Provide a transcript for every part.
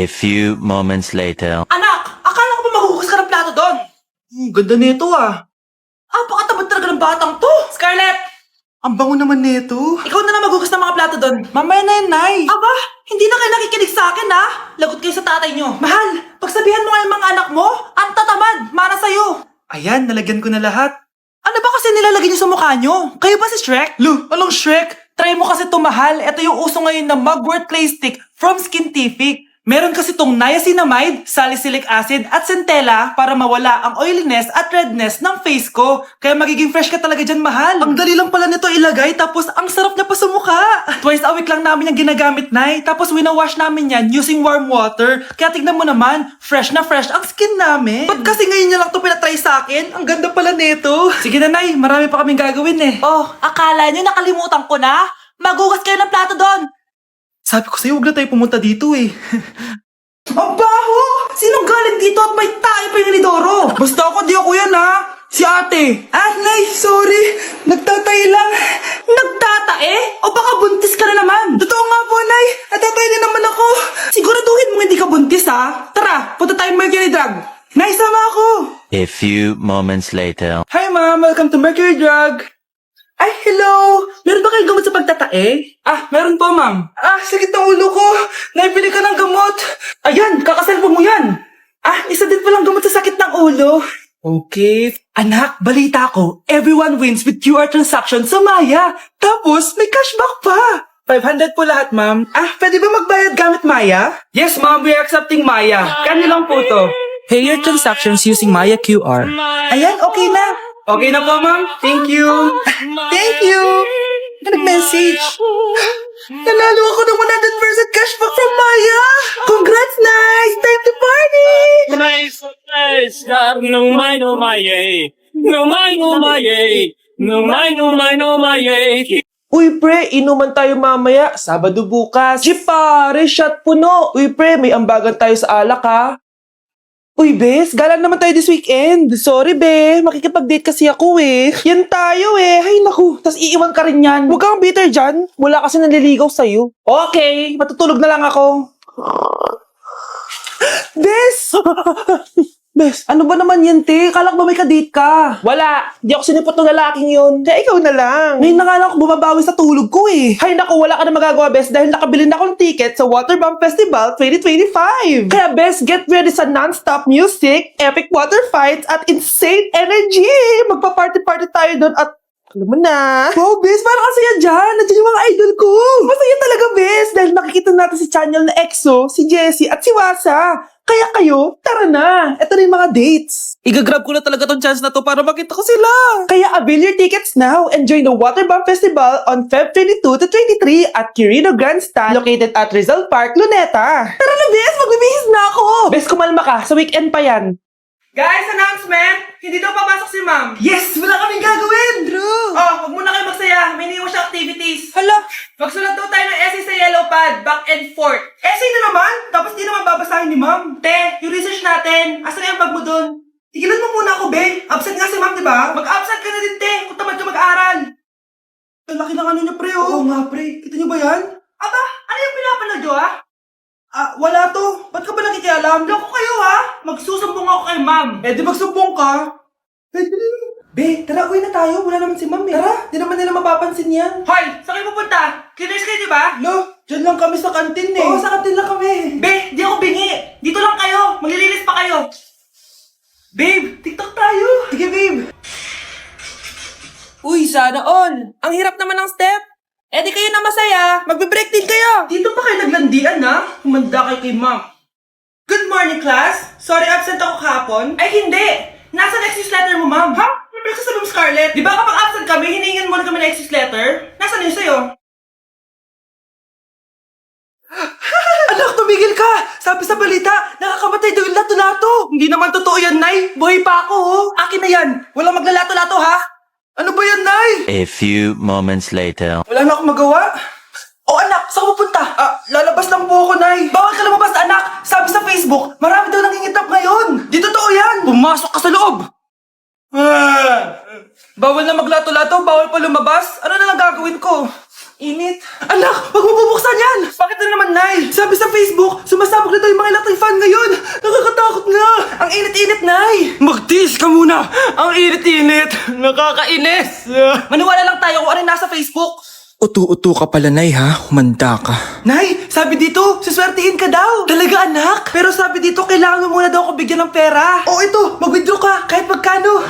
few moments later. Anak, akala ko ba maghuhugas ka ng plato doon? Ganda nito ah. Apakatamad talaga ng batang to. Scarlett, Ang bango naman nito. ikaw na lang maghugas ng mga plato doon. Mamaya na yan, Nay. Aba, hindi na kayo nakikinig sa akin ha. Lagot kayo sa tatay nyo. Mahal, pagsabihan mo nga yung mga anak mo, ang tatamad, mana sa'yo. Ayan, nalagyan ko na lahat. Ano ba kasi nilalagay nyo sa mukha nyo? Kayo ba si Shrek? Lu, anong Shrek? Try mo kasi to mahal. Ito yung uso ngayon na mugwort clay stick from Skintific. Meron kasi tong niacinamide, salicylic acid at centella para mawala ang oiliness at redness ng face ko. Kaya magiging fresh ka talaga dyan, mahal. Ang dali lang pala nito ilagay tapos ang sarap niya pa sa mukha. Twice a week lang namin yung ginagamit, Nay. Tapos winawash namin yan using warm water. Kaya tignan mo naman, fresh na fresh ang skin namin. Ba't kasi ngayon niya lang to pinatry sa akin? Ang ganda pala nito. Sige na, Nay. Marami pa kaming gagawin eh. Oh, akala niyo nakalimutan ko na? Magugas kayo ng plato doon. Sabi ko sa'yo, huwag na tayo pumunta dito eh. Ang baho! Sinong galing dito at may tayo pa yung Lidoro? Basta ako, di ako yan ha. Si ate. Nay, sorry. Nagtatay lang. Nagtatae? O baka buntis ka na naman? Totoo nga po, Nay. Nagtatay din naman ako. Siguraduhin mo hindi ka buntis, ha? Tara, punta tayong Mercury Drug. Nay, sama ako. A few moments later. Hi, Ma'am. Welcome to Mercury Drug. Ay, hello! Meron ba kayong gamot sa pagtatae? Meron po, ma'am. Sakit ng ulo ko. Naibili ka ng gamot. Ayan, kakaselfon mo yan. Isa din palang gamot sa sakit ng ulo. Okay. Anak, balita ko, everyone wins with QR transaction sa Maya. Tapos, may cashback pa. 500 po lahat, ma'am. Pwede ba magbayad gamit Maya? Yes, ma'am. We are accepting Maya. Kanilang po to. Pay your transactions using Maya QR. Ayan, okay na. Okay na po, ma'am. Thank you. Thank you. Nag-message. Nanalo ako ng 100% cashback from Maya. Congrats, nice. Time to party. Nice, nice. No my, no my, yay. No my, no my, yay. No my, no my, no my, yay. Uy, pre, inuman tayo mamaya. Sabado bukas. Jeep, pare, shot puno. Uy, pre, may ambagan tayo sa alak, ha? Uy, bes, gala naman tayo this weekend. Sorry, be. Makikipag-date kasi ako, eh. Yan tayo, eh. Ay, naku. Tas iiwan ka rin yan. Huwag kang bitter dyan. Wala kasi naliligaw sa'yo. Okay, matutulog na lang ako. Bes! Bes, ano ba naman yan, te? Kala ko ba may ka-date ka? Wala. Di ako sinipot ng lalaking yun. Kaya ikaw na lang. Ngayon na nga lang ako bumabawi sa tulog ko eh. Hay naku, wala ka na magagawa, Bes, dahil nakabili na akong ticket sa Waterbomb Festival 2025. Kaya, Bes, get ready sa non-stop music, epic water fights, at insane energy. Magpa-party-party tayo doon at alam mo na. Wow, Bes, parang kasaya dyan. Nandiyan yung mga idol ko. Masaya talaga, Bes, dahil makikita natin si Channel na EXO, si Jessie, at si Wasa. Kaya kayo, tara na. Ito na yung mga dates. Igagrab ko na talaga tong chance na to para makita ko sila. Kaya avail your tickets now and join the Waterbomb Festival on Feb 22 to 23 at Quirino Grandstand located at Rizal Park, Luneta. Tara na, Bes. Magbibihis na ako. Bes, kumalma ka. Sa weekend pa yan. Guys, announcement! Hindi daw papasok si ma'am. Yes! Wala kaming gagawin! True! Huwag muna kayo magsaya. May iniwan siya activities. Hala! Magsulat daw tayo ng essay sa yellow pad, back and forth. Essay na naman? Tapos di naman babasahin ni ma'am. Te, yung research natin. Asan na yung bag mo dun? Tigilan mo muna ako, be. Absent nga si ma'am, di ba? Mag-absent ka na din, te. Kung tamad ka mag-aaral. Ang laki ng ano niya, pre, oh. Oo nga, pre. Kita niyo ba yan? Aba, ano yung pinapanood nyo, ha? Wala to. Ba't ka ba nakikialam? Loko kayo, ha? Magsusumbong ako kay ma'am. Di magsumbong ka. Pwede rin. Be, tara, uwi na tayo. Wala naman si ma'am, eh. Tara, di naman nila mapapansin yan. Hoy, saan kayo pupunta? Cleaners kayo, di ba? Lo, dyan lang kami sa kantin, eh. Oo, sa kantin lang kami. Be, di ako bingi. Dito lang kayo. Maglilinis pa kayo. Babe, TikTok tayo. Sige, babe. Uy, sana all. Ang hirap naman ng step. Di kayo na masaya. Magbe-break din kayo. Dito pa kayo naglandian, ha? Humanda kayo kay ma'am. Good morning, class. Sorry, absent ako kahapon. Ay, hindi. Nasa excuse letter mo, ma'am. Ha? May pinagsasabi mo, Scarlett. Di ba kapag absent kami, hiningan mo na kami ng excuse letter? Nasaan yun sa'yo? Anak, tumigil ka! Sabi sa balita, nakakamatay daw yung lato-lato. Hindi naman totoo yan, Nay. Buhay pa ako, oh. Akin na yan. Walang maglalato-lato, ha? Ano ba yan, Nay? A few moments later. Wala na akong magawa. Oh, anak, saan ka pupunta? Lalabas lang po ako, Nay. Bawal ka lumabas, anak. Sabi sa Facebook, marami daw nangingitap ngayon. Di totoo yan. Pumasok ka sa loob. Bawal na maglato-lato, bawal pa lumabas. Ano na lang gagawin ko? Init. Anak, wag mo bubuksan yan! Bakit na naman, Nay? Sabi sa Facebook, sumasabog na daw yung mga electric fan ngayon. Nakakatakot nga. Ang init-init, Nay. Magtiis ka muna! Ang init-init! Nakakainis! Maniwala lang tayo kung ano yung nasa Facebook. Utu-utu ka pala, Nay, ha? Humanda ka. Nay, sabi dito, siswertihin ka daw. Talaga, anak? Pero sabi dito, kailangan mo muna daw ako bigyan ng pera. O ito, mag-withdraw ka, kahit magkano.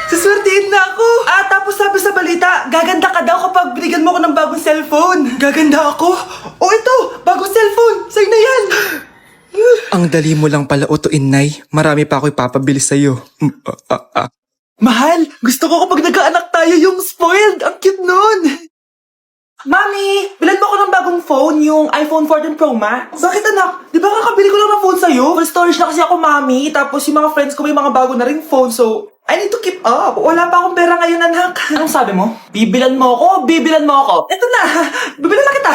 Siswertihin na ako. Tapos sabi sa balita, gaganda ka daw kapag binigyan mo ako ng bagong cellphone. Gaganda ako? O ito, bagong cellphone. Sa'yo na yan. Ang dali mo lang pala utuin, Nay. Marami pa ako ipapabili sa'yo. Mahal, gusto ko kapag nagkaanak tayo yung spoiled. Ang cute nun. Mami, bilan mo ako ng bagong phone, yung iPhone 14 Pro Max. Bakit anak? Di ba kakabili ko lang ng phone sa'yo? Full storage na kasi ako, Mami. Tapos yung mga friends ko may mga bago na ring phone, so I need to keep up. Wala pa akong pera ngayon, anak. Anong sabi mo? Bibilan mo ako? Bibilan mo ako? Ito na, bibilan na kita.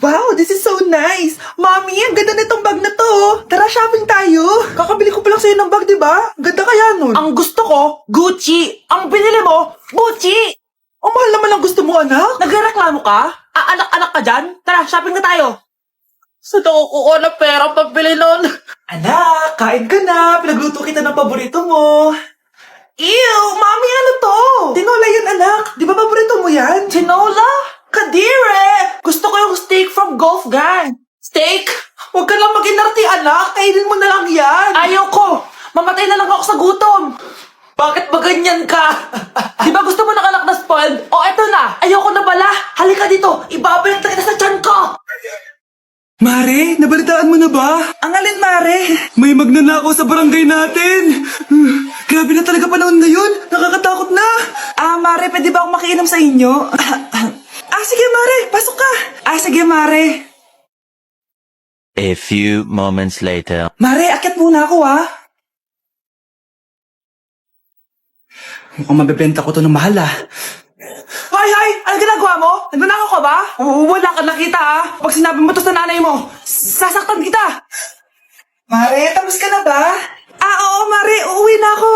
Wow, this is so nice. Mami, ang ganda nitong bag na to. Tara, shopping tayo. Kakabili ko pa lang sa'yo ng bag, di ba? Ganda kaya nun. Ang gusto ko, Gucci. Ang binili mo, Gucci. Ang mahal naman ang gusto mo, anak. Nagreklamo ka? Anak-anak ka dyan? Tara, shopping na tayo. Saan ako kukuha ng pera pambili nun? Anak, kain ka na. Pinagluto kita ng paborito mo. Ew, Mami, ano to? Tinola yan, anak. Di ba paborito mo yan? Tinola? Kadire! Gusto ko yung steak from Golf Gang. Steak? Huwag ka lang mag-inarti, anak. Kainin mo na lang yan. Ayoko. Mamatay na lang ako sa gutom. Bakit ba ganyan ka? Di ba gusto mo ng anak na spoiled? O eto na, ayoko na pala. Halika dito, ibabalik na kita sa tiyan ko. Mare, nabalitaan mo na ba? Ang alin, Mare? May magnanakaw sa barangay natin. Grabe na talaga panahon ngayon. Nakakatakot na. Mare, pwede ba akong makiinom sa inyo? Sige, Mare, pasok ka. Sige, Mare. A few moments later. Mare, akit muna ako, Mukhang mabibenta ko to ng mahal, Hay! Ano ginagawa mo? Nagnanakaw ka ba? Wala ka nakita, Pag sinabi mo to sa nanay mo, sasaktan kita. Mare, tapos ka na ba? Oo, Mare. Uuwi na ako.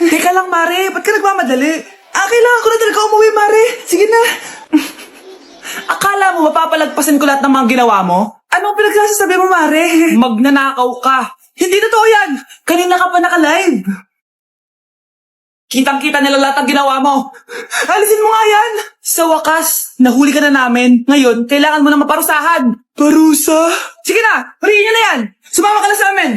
Teka lang, Mare. Ba't ka nagmamadali? Kailangan ko na talaga umuwi, Mare. Sige na. Akala mo mapapalagpasin ko lahat ng mga ginawa mo? Anong pinagsasabi mo, Mare? Magnanakaw ka. Hindi totoo yan. Kanina ka pa naka-live. Kitang-kita nila lahat ang ginawa mo. Alisin mo nga yan. Sa wakas, nahuli ka na namin. Ngayon, kailangan mo na maparusahan. Parusa? Sige na, huriin niyo na yan. Sumama ka na sa amin.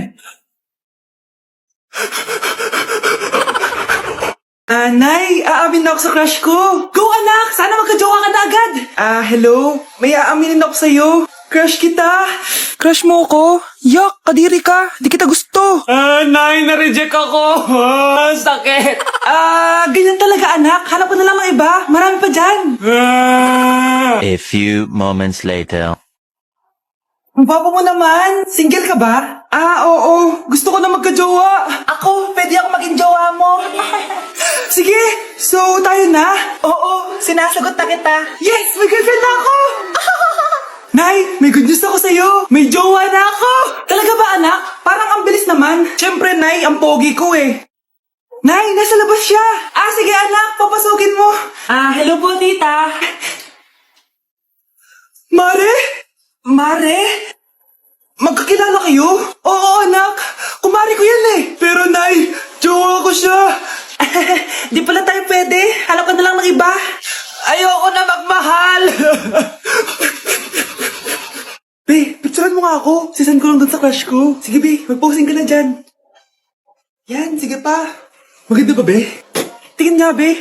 Nay, aamin na ako sa crush ko. Go, anak. Sana magka-jowa ka na agad. Hello. May aaminin ako sa'yo. Crush kita. Crush mo ako? Yak, kadiri ka. Di kita gusto. Nay, na-reject ako. Sakit. Ganyan talaga, anak. Hanap ko na lang ng iba. Marami pa dyan. A few moments later. Ang papa mo naman. Single ka ba? Oo. Gusto ko na magka-jowa. Ako, pwede ako maging jowa mo. Sige, so tayo na? Oo, sinasagot na kita. Yes, may girlfriend na ako. Nay, may good news ako sa'yo. May jowa na ako. Talaga ba, anak? Parang ang bilis naman. Siyempre, Nay, ang pogi ko eh. Nay, nasa labas siya. Sige anak, papasukin mo. Hello po, tita. Mare? Mare? Magkakilala kayo? Oo, anak. Kumari ko yan eh. Pero Nay, jowa ko siya. Di pala tayo pwede. Hanap ka na lang ng iba. Ayoko na magmahal. Be, picturean mo nga ako. Sisan ko lang dun sa crush ko. Sige, Be, mag-posing ka na dyan. Yan, sige pa. Maganda ba, be? Tingin nga, Be.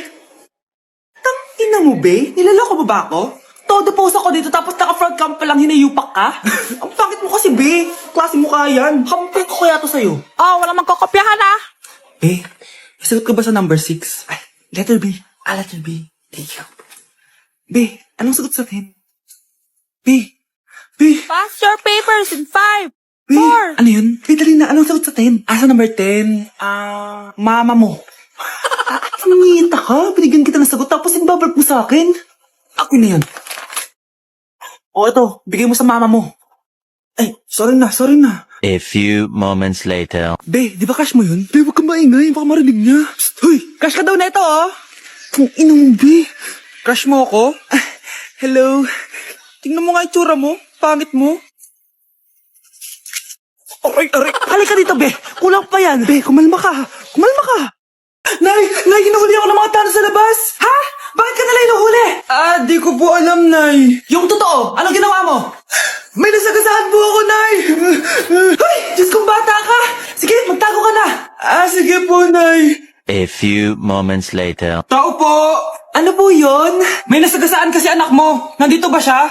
Tangina mo, Be? Nilaloko mo ba ako? Todo post ako dito tapos naka-front cam pa lang hinayupak ka? Ang pangit mo kasi, Be. Klase mo kaya yan. Hampir ko kaya to sa'yo. Wala magkokopyahan Be, sagot ka ba sa number 6? Letter B. Letter B. Thank you. Be, anong sagot sa 10? B. Pass your papers in 5, Be, 4. ano yun? Be, dali na. Anong sagot sa 10? Sa number 10? Mama mo. Nangihita ka? Binigyan kita ng sagot tapos inibabalik mo sa akin? Ako na yun. Ito. Bigay mo sa mama mo. Sorry na. A few moments later. Be, di ba crush mo yun? Be, huwag kang maingay. Baka marinig niya. Psst, hoy! Crush ka daw na ito, Kung ina mo, Be. Crush mo ako? Hello. Tingnan mo nga itsura mo. Pangit mo. Aray, aray. Halika dito, be. Kulang pa yan. Be, kumalma ka. Kumalma ka. Nay, hinuhuli ako ng mga tao sa labas. Ha? Bakit ka nila hinuhuli? Di ko po alam, Nay. Yung totoo, anong ginawa mo? May nasagasahan po ako, Nay. Hoy! Diyos kong bata ka! Sige, magtago ka na! Sige po, Nay. A few moments later. Tao po. Ano po yun? May nasagasaan kasi anak mo. Nandito ba siya?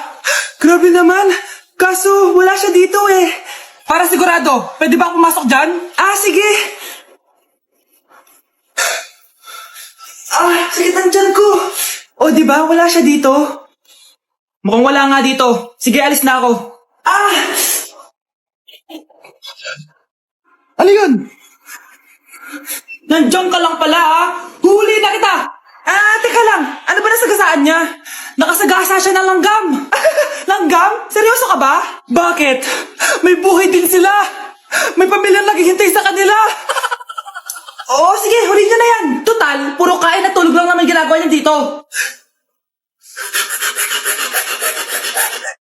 Grabe naman. Kaso, wala siya dito eh. Para sigurado, pwede ba ako pumasok dyan? Sige! Sakit ang tiyan ko! O, di ba? Wala siya dito. Mukhang wala nga dito. Sige, alis na ako. Ano yun? Nandiyan ka lang pala, ha? Huli na kita! Teka lang. Ano ba nasagasaan niya? Nakasagasa siya ng langgam. Langgam? Seryoso ka ba? Bakit? May buhay din sila. May pamilyang naghihintay sa kanila. Oo, sige, huli niyo na yan. Total, puro kain at tulog lang naman ginagawa niya dito.